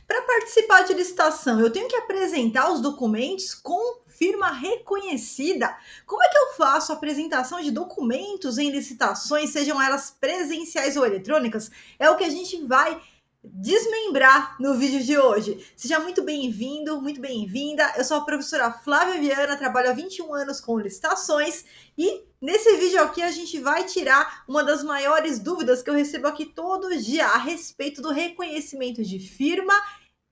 Para participar de licitação, eu tenho que apresentar os documentos com firma reconhecida. Como é que eu faço a apresentação de documentos em licitações, sejam elas presenciais ou eletrônicas? É o que a gente vai desmembrar no vídeo de hoje. Seja muito bem-vindo, muito bem-vinda. Eu sou a professora Flávia Viana, trabalho há 21 anos com licitações e nesse vídeo aqui a gente vai tirar uma das maiores dúvidas que eu recebo aqui todo dia a respeito do reconhecimento de firma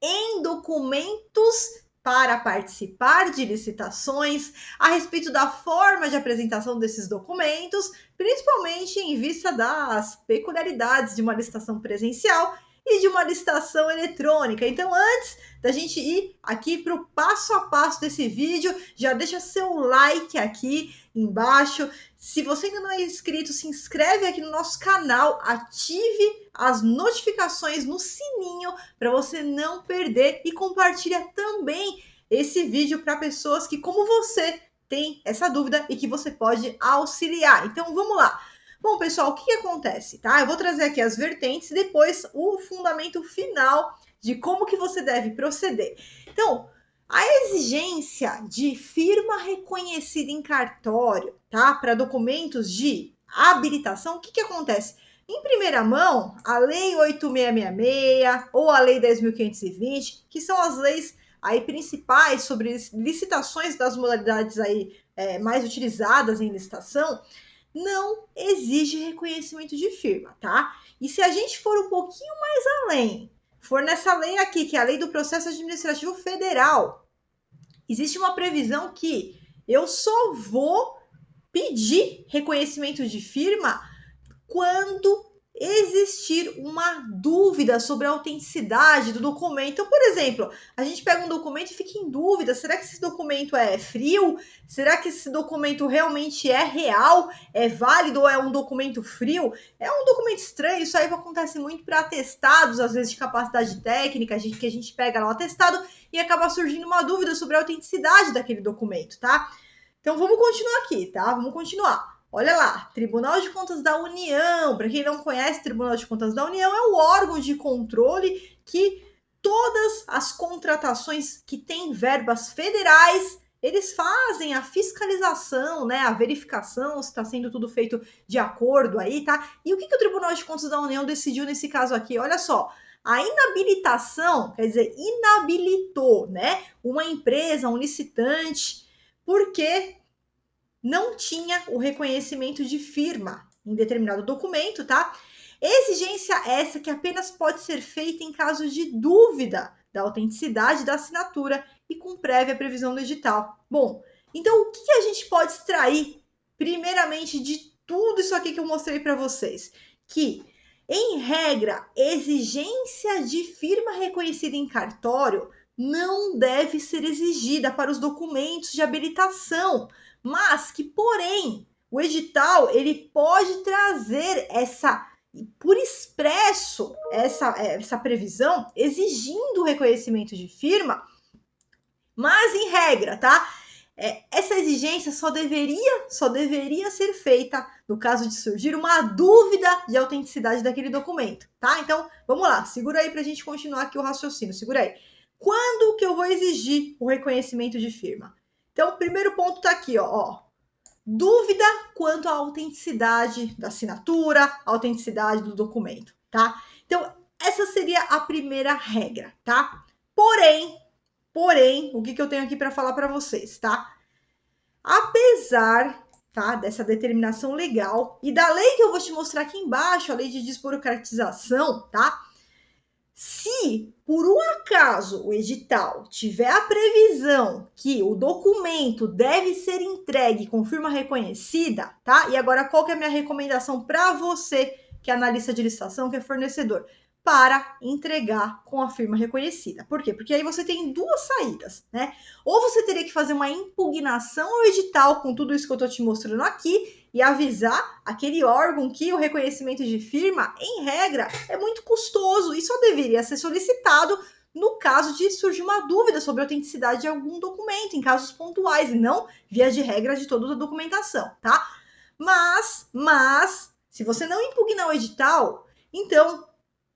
em documentos para participar de licitações, a respeito da forma de apresentação desses documentos, principalmente em vista das peculiaridades de uma licitação presencial e de uma licitação eletrônica. Então, antes da gente ir aqui para o passo a passo desse vídeo, já deixa seu like aqui embaixo. Se você ainda não é inscrito, se inscreve aqui no nosso canal, ative as notificações no sininho para você não perder e compartilha também esse vídeo para pessoas que, como você, tem essa dúvida e que você pode auxiliar. Então, vamos lá. Bom, pessoal, o que acontece, tá? Eu vou trazer aqui as vertentes e depois o fundamento final de como que você deve proceder. Então, a exigência de firma reconhecida em cartório, tá? Para documentos de habilitação, o que acontece? Em primeira mão, a Lei 8666 ou a Lei 10.520, que são as leis aí principais sobre licitações das modalidades aí mais utilizadas em licitação, não exige reconhecimento de firma, tá? E se a gente for um pouquinho mais além, for nessa lei aqui, que é a Lei do Processo Administrativo Federal, existe uma previsão que eu só vou pedir reconhecimento de firma quando existir uma dúvida sobre a autenticidade do documento. Então, por exemplo, a gente pega um documento e fica em dúvida: será que esse documento é frio? Será que esse documento realmente é real? É válido ou é um documento frio? É um documento estranho. Isso aí acontece muito para atestados, às vezes de capacidade técnica, que a gente pega lá o atestado e acaba surgindo uma dúvida sobre a autenticidade daquele documento, tá? Então vamos continuar aqui, tá? Vamos continuar. Olha lá, Tribunal de Contas da União. Para quem não conhece, Tribunal de Contas da União é o órgão de controle que todas as contratações que têm verbas federais, eles fazem a fiscalização, né, a verificação se está sendo tudo feito de acordo aí, tá? E o que o Tribunal de Contas da União decidiu nesse caso aqui? Olha só, a inabilitação, quer dizer, inabilitou, né, uma empresa, um licitante, porque não tinha o reconhecimento de firma em determinado documento, tá? Exigência essa que apenas pode ser feita em caso de dúvida da autenticidade da assinatura e com prévia previsão do edital. Bom, então o que a gente pode extrair, primeiramente, de tudo isso aqui que eu mostrei para vocês? Que, em regra, exigência de firma reconhecida em cartório não deve ser exigida para os documentos de habilitação, mas que, porém, o edital ele pode trazer essa por expresso essa previsão exigindo o reconhecimento de firma, mas em regra, tá? Essa exigência só deveria ser feita no caso de surgir uma dúvida de autenticidade daquele documento, tá? Então, vamos lá, segura aí para a gente continuar aqui o raciocínio, segura aí. Quando que eu vou exigir o reconhecimento de firma? Então, o primeiro ponto tá aqui, ó. Dúvida quanto à autenticidade da assinatura, autenticidade do documento, tá? Então, essa seria a primeira regra, tá? Porém, o que eu tenho aqui para falar para vocês, tá? Apesar, tá, dessa determinação legal e da lei que eu vou te mostrar aqui embaixo, a lei de desburocratização, tá? Se por um acaso o edital tiver a previsão que o documento deve ser entregue com firma reconhecida, tá? E agora qual que é a minha recomendação para você que é analista de licitação, que é fornecedor? Para entregar com a firma reconhecida. Por quê? Porque aí você tem duas saídas, né? Ou você teria que fazer uma impugnação ao edital com tudo isso que eu tô te mostrando aqui e avisar aquele órgão que o reconhecimento de firma, em regra, é muito custoso e só deveria ser solicitado no caso de surgir uma dúvida sobre a autenticidade de algum documento, em casos pontuais, e não via de regra de toda a documentação, tá? Mas, se você não impugnar o edital, então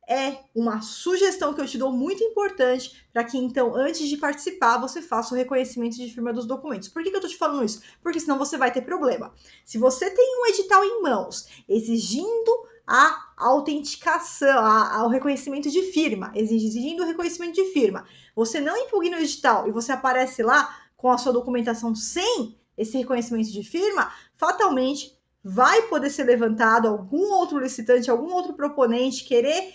é uma sugestão que eu te dou muito importante para que, então, antes de participar, você faça o reconhecimento de firma dos documentos. Por que eu tô te falando isso? Porque senão você vai ter problema. Se você tem um edital em mãos exigindo a autenticação, o reconhecimento de firma, exigindo o reconhecimento de firma, você não impugna o edital e você aparece lá com a sua documentação sem esse reconhecimento de firma, fatalmente vai poder ser levantado algum outro licitante, algum outro proponente querer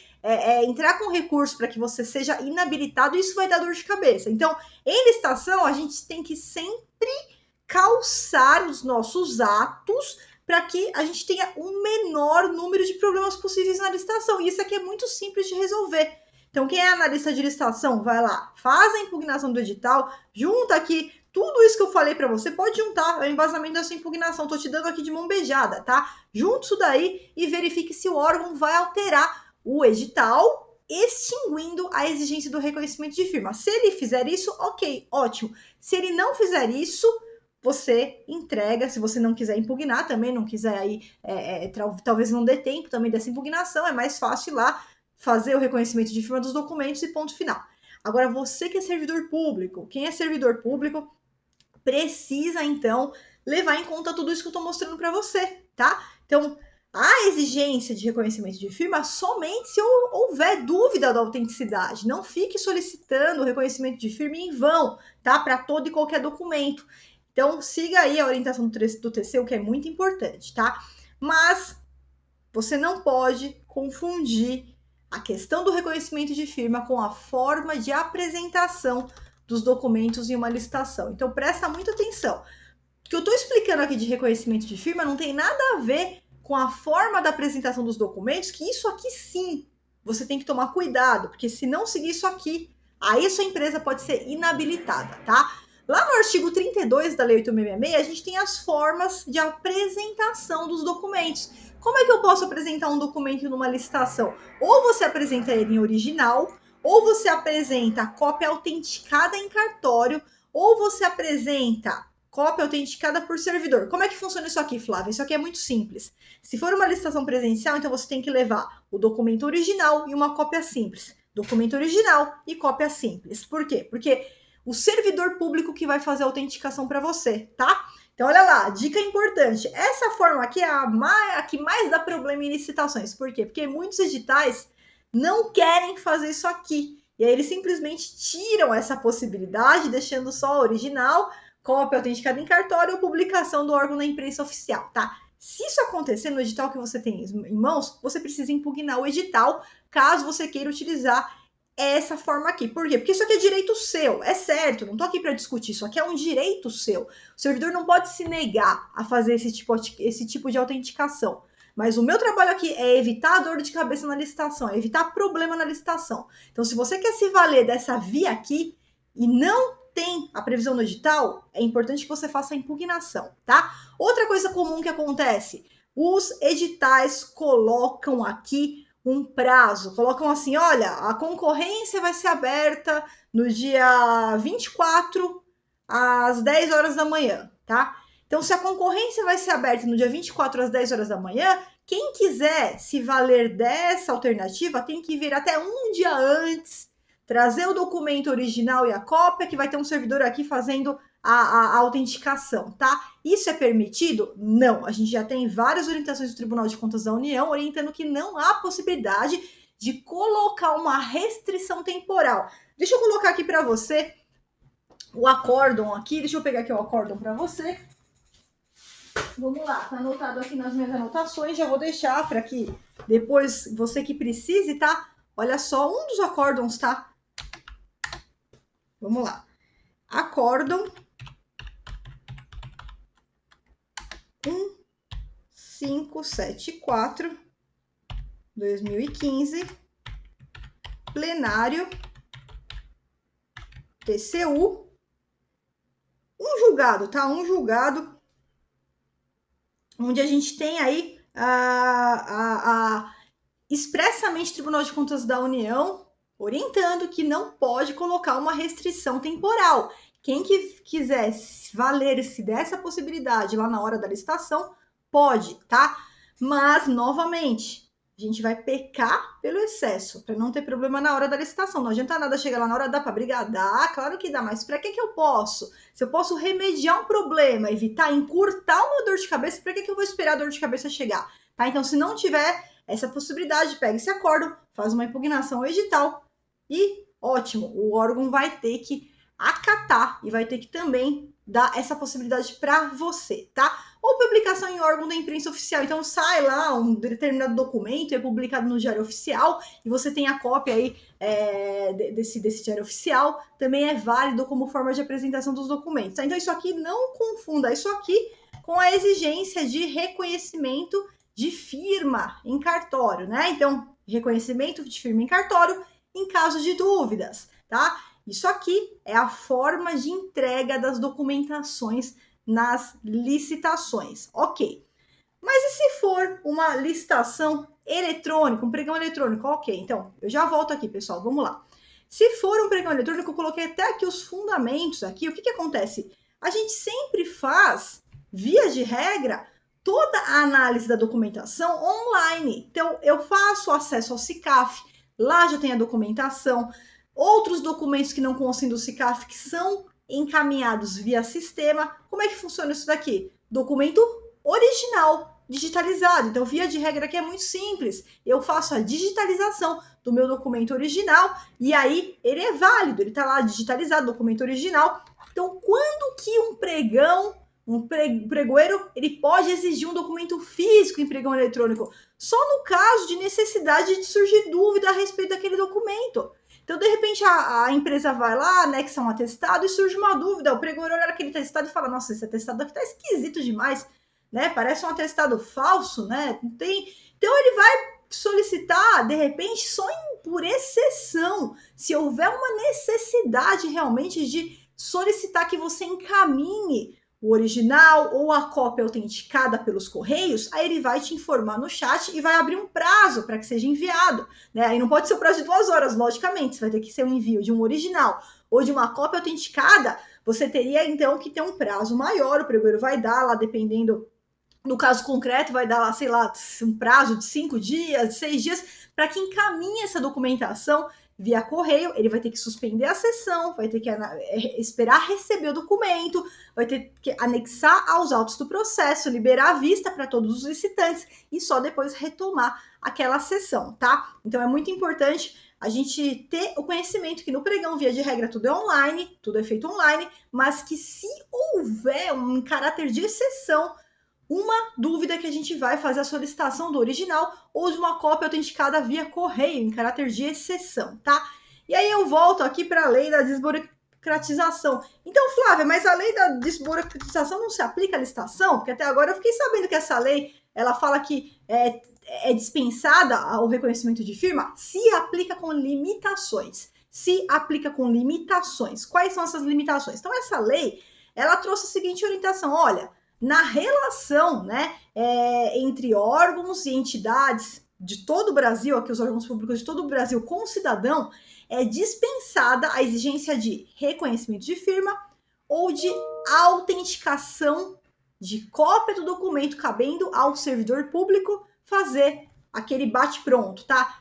entrar com recurso para que você seja inabilitado, isso vai dar dor de cabeça. Então, em licitação, a gente tem que sempre calçar os nossos atos para que a gente tenha o menor número de problemas possíveis na licitação. E isso aqui é muito simples de resolver. Então, quem é analista de licitação, vai lá, faz a impugnação do edital, junta aqui tudo isso que eu falei para você, pode juntar o embasamento da sua impugnação. Tô te dando aqui de mão beijada, tá? Junte isso daí e verifique se o órgão vai alterar o edital, extinguindo a exigência do reconhecimento de firma. Se ele fizer isso, ok, ótimo. Se ele não fizer isso, você entrega. Se você não quiser impugnar também, não quiser aí, talvez não dê tempo também dessa impugnação, é mais fácil ir lá fazer o reconhecimento de firma dos documentos e ponto final. Agora, você que é servidor público, quem é servidor público precisa, então, levar em conta tudo isso que eu estou mostrando para você, tá? Então, a exigência de reconhecimento de firma somente se houver dúvida da autenticidade. Não fique solicitando o reconhecimento de firma em vão, tá? Para todo e qualquer documento. Então, siga aí a orientação do TCU, que é muito importante, tá? Mas você não pode confundir a questão do reconhecimento de firma com a forma de apresentação dos documentos em uma licitação. Então, presta muita atenção. O que eu estou explicando aqui de reconhecimento de firma não tem nada a ver com a forma da apresentação dos documentos, que isso aqui sim, você tem que tomar cuidado, porque se não seguir isso aqui, aí sua empresa pode ser inabilitada, tá? Lá no artigo 32 da Lei 8.666, a gente tem as formas de apresentação dos documentos. Como é que eu posso apresentar um documento numa licitação? Ou você apresenta ele em original, ou você apresenta cópia autenticada em cartório, ou você apresenta cópia autenticada por servidor. Como é que funciona isso aqui, Flávia? Isso aqui é muito simples. Se for uma licitação presencial, então você tem que levar o documento original e uma cópia simples. Documento original e cópia simples. Por quê? Porque o servidor público que vai fazer a autenticação para você, tá? Então, olha lá, dica importante. Essa forma aqui é a que mais dá problema em licitações. Por quê? Porque muitos editais não querem fazer isso aqui. E aí eles simplesmente tiram essa possibilidade, deixando só a original, cópia autenticada em cartório ou publicação do órgão na imprensa oficial, tá? Se isso acontecer no edital que você tem em mãos, você precisa impugnar o edital, caso você queira utilizar essa forma aqui. Por quê? Porque isso aqui é direito seu, é certo, não tô aqui para discutir, isso aqui é um direito seu. O servidor não pode se negar a fazer esse tipo de autenticação. Mas o meu trabalho aqui é evitar a dor de cabeça na licitação, é evitar problema na licitação. Então, se você quer se valer dessa via aqui e não tem a previsão no edital, é importante que você faça a impugnação, tá? Outra coisa comum que acontece, os editais colocam aqui um prazo, colocam assim, olha, a concorrência vai ser aberta no dia 24 às 10 horas da manhã, tá? Então, se a concorrência vai ser aberta no dia 24 às 10 horas da manhã, quem quiser se valer dessa alternativa tem que vir até um dia antes, trazer o documento original e a cópia, que vai ter um servidor aqui fazendo a autenticação, tá? Isso é permitido? Não. A gente já tem várias orientações do Tribunal de Contas da União orientando que não há possibilidade de colocar uma restrição temporal. Deixa eu colocar aqui para você o acórdão aqui. Deixa eu pegar aqui o acórdão para você. Vamos lá, tá anotado aqui nas minhas anotações. Já vou deixar para que depois você que precise, tá? Olha só, um dos acórdãos, tá? Vamos lá. Acórdão 1574 2015, plenário TCU, um julgado, tá? Um julgado onde a gente tem aí expressamente Tribunal de Contas da União orientando que não pode colocar uma restrição temporal. Quem quiser valer-se dessa possibilidade lá na hora da licitação, pode, tá? Mas, novamente, gente vai pecar pelo excesso, para não ter problema na hora da licitação. Não adianta nada chegar lá na hora, dá para brigar? Dá, claro que dá, mas para que eu posso? Se eu posso remediar um problema, evitar, encurtar uma dor de cabeça, para que eu vou esperar a dor de cabeça chegar? Tá? Então, se não tiver essa possibilidade, pega esse acordo, faz uma impugnação ao edital e ótimo, o órgão vai ter que acatar e vai ter que também dar essa possibilidade para você, tá? Ou publicação em órgão da imprensa oficial. Então sai lá um determinado documento, é publicado no Diário Oficial e você tem a cópia aí desse Diário Oficial, também é válido como forma de apresentação dos documentos. Tá? Então isso aqui, não confunda isso aqui com a exigência de reconhecimento de firma em cartório, né? Então, reconhecimento de firma em cartório em caso de dúvidas, tá? Isso aqui é a forma de entrega das documentações nas licitações, ok. Mas e se for uma licitação eletrônica, um pregão eletrônico? Ok, então, eu já volto aqui, pessoal, vamos lá. Se for um pregão eletrônico, eu coloquei até aqui os fundamentos aqui. O que acontece? A gente sempre faz, via de regra, toda a análise da documentação online. Então, eu faço acesso ao SICAF, lá já tem a documentação, outros documentos que não constem do SICAF que são encaminhados via sistema. Como é que funciona isso daqui? Documento original, digitalizado. Então, via de regra aqui é muito simples. Eu faço a digitalização do meu documento original e aí ele é válido, ele está lá digitalizado, documento original. Então, quando que um pregão, um pregoeiro, ele pode exigir um documento físico em pregão eletrônico? Só no caso de necessidade de surgir dúvida a respeito daquele documento. Então, de repente, a empresa vai lá, anexa um atestado e surge uma dúvida. O pregoeiro olha aquele atestado e fala, nossa, esse atestado aqui tá esquisito demais, né? Parece um atestado falso, né? Não tem... Então, ele vai solicitar, de repente, só por exceção, se houver uma necessidade realmente de solicitar que você encaminhe o original ou a cópia autenticada pelos correios, aí ele vai te informar no chat e vai abrir um prazo para que seja enviado. Né? Aí não pode ser o prazo de 2 horas, logicamente, você vai ter que ser o envio de um original ou de uma cópia autenticada, você teria então que ter um prazo maior, o pregoeiro vai dar lá, dependendo, no caso concreto, vai dar lá, sei lá, um prazo de 5 dias, 6 dias, para que encaminhe essa documentação via correio. Ele vai ter que suspender a sessão, vai ter que esperar receber o documento, vai ter que anexar aos autos do processo, liberar a vista para todos os licitantes e só depois retomar aquela sessão, tá? Então é muito importante a gente ter o conhecimento que no pregão, via de regra, tudo é online, tudo é feito online, mas que se houver um caráter de exceção, uma dúvida, que a gente vai fazer a solicitação do original ou de uma cópia autenticada via correio, em caráter de exceção, tá? E aí eu volto aqui para a lei da desburocratização. Então, Flávia, mas a lei da desburocratização não se aplica à licitação? Porque até agora eu fiquei sabendo que essa lei, ela fala que é dispensada o reconhecimento de firma, se aplica com limitações. Se aplica com limitações. Quais são essas limitações? Então, essa lei, ela trouxe a seguinte orientação, olha, na relação, né, entre órgãos e entidades de todo o Brasil, aqui os órgãos públicos de todo o Brasil com o cidadão, é dispensada a exigência de reconhecimento de firma ou de autenticação de cópia do documento, cabendo ao servidor público fazer aquele bate-pronto, tá?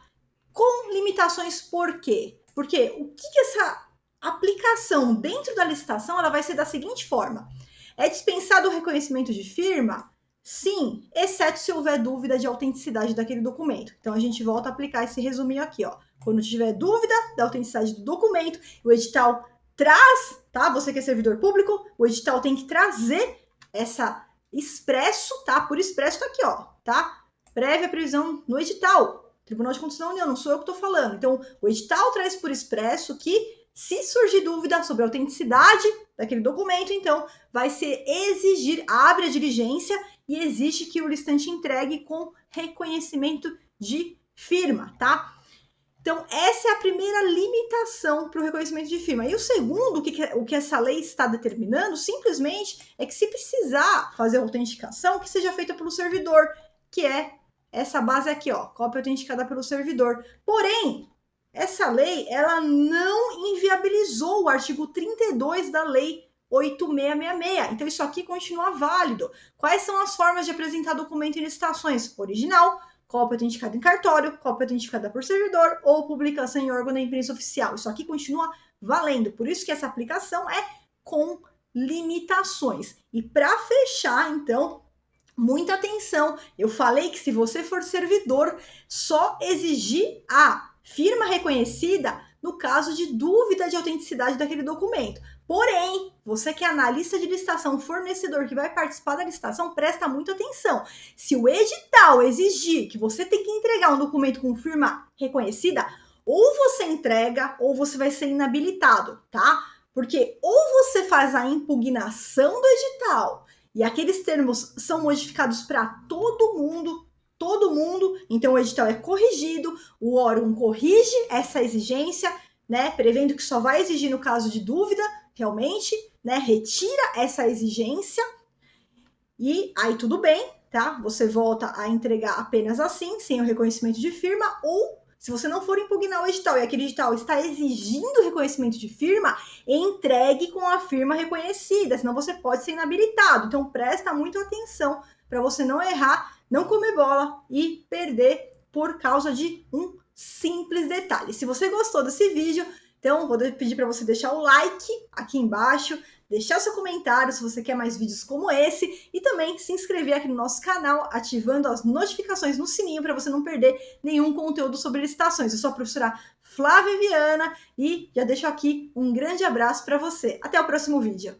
Com limitações, por quê? Porque o que essa aplicação dentro da licitação, ela vai ser da seguinte forma: é dispensado o reconhecimento de firma? Sim, exceto se houver dúvida de autenticidade daquele documento. Então, a gente volta a aplicar esse resuminho aqui, ó. Quando tiver dúvida da autenticidade do documento, o edital traz, tá? Você que é servidor público, o edital tem que trazer essa expresso, tá? Por expresso tá aqui, ó, tá? Prévia previsão no edital. Tribunal de Contas da União, não sou eu que tô falando. Então, o edital traz por expresso que, se surgir dúvida sobre a autenticidade daquele documento, então vai ser exigir, abre a diligência e exige que o licitante entregue com reconhecimento de firma, tá? Então, essa é a primeira limitação para o reconhecimento de firma. E o segundo, o que essa lei está determinando, simplesmente, é que se precisar fazer a autenticação, que seja feita pelo servidor, que é essa base aqui, ó, cópia autenticada pelo servidor. Porém, essa lei, ela não inviabilizou o artigo 32 da lei 8666. Então, isso aqui continua válido. Quais são as formas de apresentar documento em licitações? Original, cópia autenticada em cartório, cópia autenticada por servidor ou publicação em órgão da imprensa oficial. Isso aqui continua valendo. Por isso que essa aplicação é com limitações. E para fechar, então, muita atenção. Eu falei que se você for servidor, só exigir a firma reconhecida no caso de dúvida de autenticidade daquele documento. Porém, você que é analista de licitação, fornecedor que vai participar da licitação, presta muita atenção. Se o edital exigir que você tem que entregar um documento com firma reconhecida, ou você entrega ou você vai ser inabilitado, tá? Porque ou você faz a impugnação do edital e aqueles termos são modificados para todo mundo, então o edital é corrigido, o órgão corrige essa exigência, né, prevendo que só vai exigir no caso de dúvida, realmente, né, retira essa exigência e aí tudo bem, tá? Você volta a entregar apenas assim, sem o reconhecimento de firma, ou se você não for impugnar o edital e aquele edital está exigindo reconhecimento de firma, entregue com a firma reconhecida, senão você pode ser inabilitado. Então presta muito atenção para você não errar, não comer bola e perder por causa de um simples detalhe. Se você gostou desse vídeo, então vou pedir para você deixar o like aqui embaixo, deixar seu comentário se você quer mais vídeos como esse e também se inscrever aqui no nosso canal, ativando as notificações no sininho para você não perder nenhum conteúdo sobre licitações. Eu sou a professora Flávia Viana e já deixo aqui um grande abraço para você. Até o próximo vídeo.